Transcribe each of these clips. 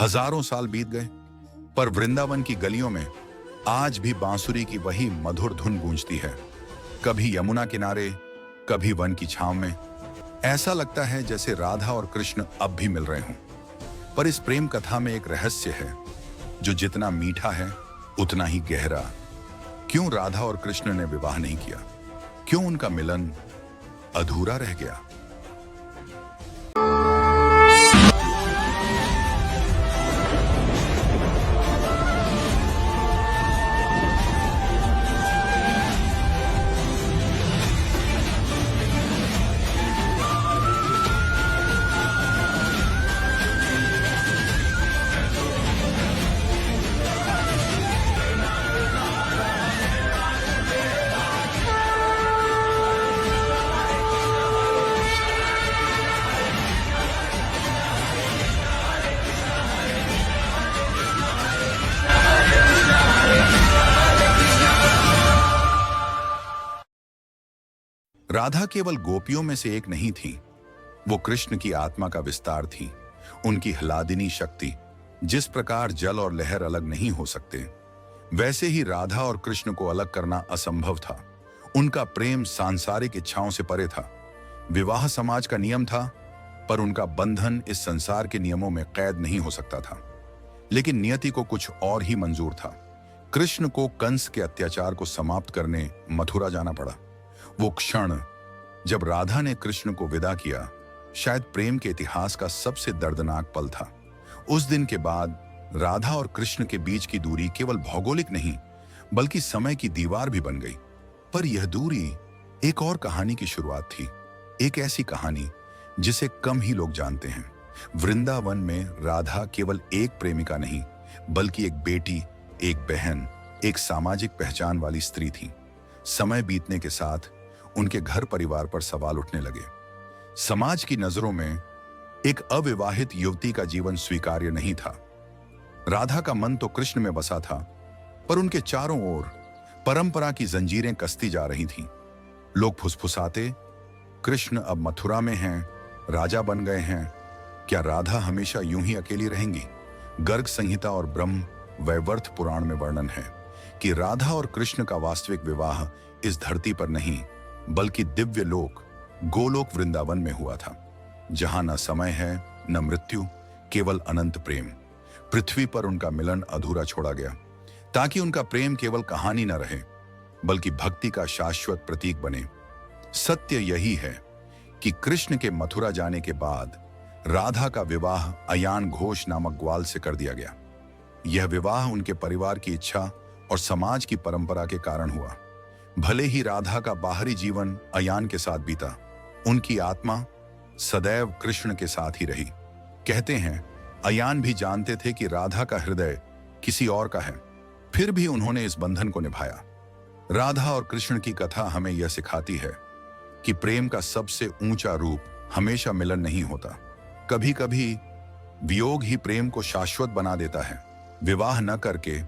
हजारों साल बीत गए, पर वृंदावन की गलियों में आज भी बांसुरी की वही मधुर धुन गूंजती है। कभी यमुना किनारे, कभी वन की छांव में। ऐसा लगता है जैसे राधा और कृष्ण अब भी मिल रहे हों। पर इस प्रेम कथा में एक रहस्य है, जो जितना मीठा है उतना ही गहरा। क्यों राधा और कृष्ण ने विवाह नहीं किया? क्यों उनका मिलन अधूरा रह गया? राधा केवल गोपियों में से एक नहीं थी, वो कृष्ण की आत्मा का विस्तार थी। उनकी ह्लादिनी शक्ति। जिस प्रकार जल और लहर अलग नहीं हो सकते, वैसे ही राधा और कृष्ण को अलग करना असंभव था। उनका प्रेम सांसारिक इच्छाओं से परे था। विवाह समाज का नियम था, पर उनका बंधन इस संसार के नियमों में कैद नहीं हो सकता था। लेकिन नियति को कुछ और ही मंजूर था। कृष्ण को कंस के अत्याचार को समाप्त करने मथुरा जाना पड़ा। वो क्षण जब राधा ने कृष्ण को विदा किया, शायद प्रेम के इतिहास का सबसे दर्दनाक पल था। उस दिन के बाद राधा और कृष्ण के बीच की दूरी केवल भौगोलिक नहीं, बल्कि समय की दीवार भी बन गई। पर यह दूरी एक और कहानी की शुरुआत थी। एक ऐसी कहानी जिसे कम ही लोग जानते हैं। वृंदावन में राधा केवल एक प्रेमिका नहीं, बल्कि एक बेटी, एक बहन, एक सामाजिक पहचान वाली स्त्री थी। समय बीतने के साथ उनके घर परिवार पर सवाल उठने लगे। समाज की नजरों में एक अविवाहित युवती का जीवन स्वीकार्य नहीं था। राधा का मन तो कृष्ण में बसा था, पर उनके चारों ओर परंपरा की जंजीरें कसती जा रही थीं। लोग फुसफुसाते, कृष्ण अब मथुरा में हैं, राजा बन गए हैं, क्या राधा हमेशा यूं ही अकेली रहेंगी? गर्ग संहिता और ब्रह्म वैवर्त पुराण में वर्णन है कि राधा और कृष्ण का वास्तविक विवाह इस धरती पर नहीं, बल्कि दिव्य लोक गोलोक वृंदावन में हुआ था, जहां न समय है न मृत्यु, केवल अनंत प्रेम। पृथ्वी पर उनका मिलन अधूरा छोड़ा गया, ताकि उनका प्रेम केवल कहानी न रहे, बल्कि भक्ति का शाश्वत प्रतीक बने। सत्य यही है कि कृष्ण के मथुरा जाने के बाद राधा का विवाह अयान घोष नामक ग्वाल से कर दिया गया। यह विवाह उनके परिवार की इच्छा और समाज की परंपरा के कारण हुआ। भले ही राधा का बाहरी जीवन अयान के साथ बीता, उनकी आत्मा सदैव कृष्ण के साथ ही रही। कहते हैं अयान भी जानते थे कि राधा का हृदय किसी और का है, फिर भी उन्होंने इस बंधन को निभाया। राधा और कृष्ण की कथा हमें यह सिखाती है कि प्रेम का सबसे ऊंचा रूप हमेशा मिलन नहीं होता। कभी कभी वियोग ही प्रेम को शाश्वत बना देता है। विवाह न करके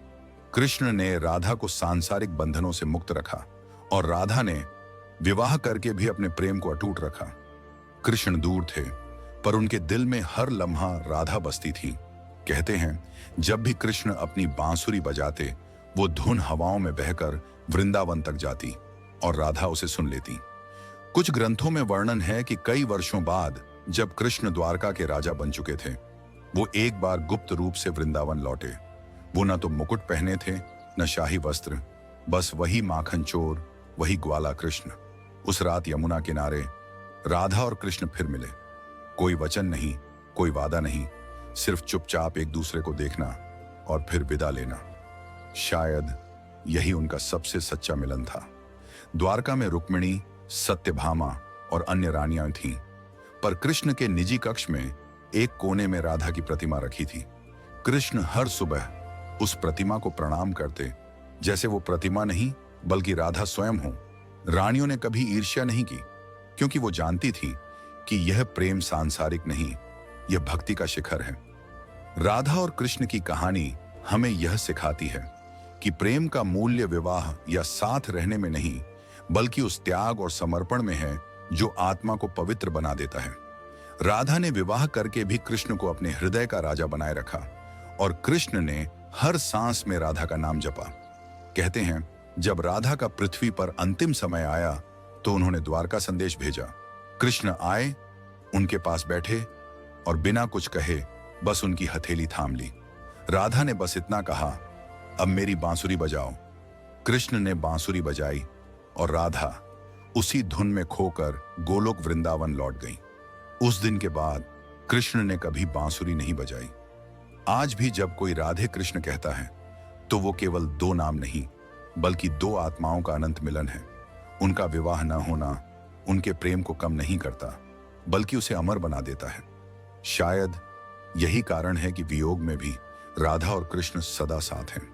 कृष्ण ने राधा को सांसारिक बंधनों से मुक्त रखा, और राधा ने विवाह करके भी अपने प्रेम को अटूट रखा। कृष्ण दूर थे, पर उनके दिल में हर लम्हा राधा बसती थी। कहते हैं जब भी कृष्ण अपनी बांसुरी बजाते, वो धुन हवाओं में बहकर वृंदावन तक जाती और राधा उसे सुन लेती। कुछ ग्रंथों में वर्णन है कि कई वर्षों बाद जब कृष्ण द्वारका के राजा बन चुके थे, वो एक बार गुप्त रूप से वृंदावन लौटे। वो न तो मुकुट पहने थे, न शाही वस्त्र, बस वही माखन चोर, वही ग्वाला कृष्ण। उस रात यमुना किनारे राधा और कृष्ण फिर मिले। कोई वचन नहीं, कोई वादा नहीं, सिर्फ चुपचाप एक दूसरे को देखना और फिर विदा लेना। शायद यही उनका सबसे सच्चा मिलन था। द्वारका में रुक्मिणी, सत्यभामा और अन्य रानियां थीं, पर कृष्ण के निजी कक्ष में एक कोने में राधा की प्रतिमा रखी थी। कृष्ण हर सुबह उस प्रतिमा को प्रणाम करते, जैसे वो प्रतिमा नहीं बल्कि राधा स्वयं हो। रानियों ने कभी ईर्ष्या नहीं की, क्योंकि वो जानती थी कि यह प्रेम सांसारिक नहीं, यह भक्ति का शिखर है। राधा और कृष्ण की कहानी हमें यह सिखाती है कि प्रेम का मूल्य विवाह या साथ रहने में नहीं, बल्कि उस त्याग और समर्पण में है जो आत्मा को पवित्र बना देता है। राधा ने विवाह करके भी कृष्ण को अपने हृदय का राजा बनाए रखा, और कृष्ण ने हर सांस में राधा का नाम जपा। कहते हैं जब राधा का पृथ्वी पर अंतिम समय आया तो उन्होंने द्वारका संदेश भेजा। कृष्ण आए, उनके पास बैठे और बिना कुछ कहे बस उनकी हथेली थाम ली। राधा ने बस इतना कहा, अब मेरी बांसुरी बजाओ। कृष्ण ने बांसुरी बजाई और राधा उसी धुन में खोकर गोलोक वृंदावन लौट गई। उस दिन के बाद कृष्ण ने कभी बांसुरी नहीं बजाई। आज भी जब कोई राधे कृष्ण कहता है तो वो केवल दो नाम नहीं बल्कि दो आत्माओं का अनंत मिलन है। उनका विवाह न होना उनके प्रेम को कम नहीं करता बल्कि उसे अमर बना देता है। शायद यही कारण है कि वियोग में भी राधा और कृष्ण सदा साथ हैं।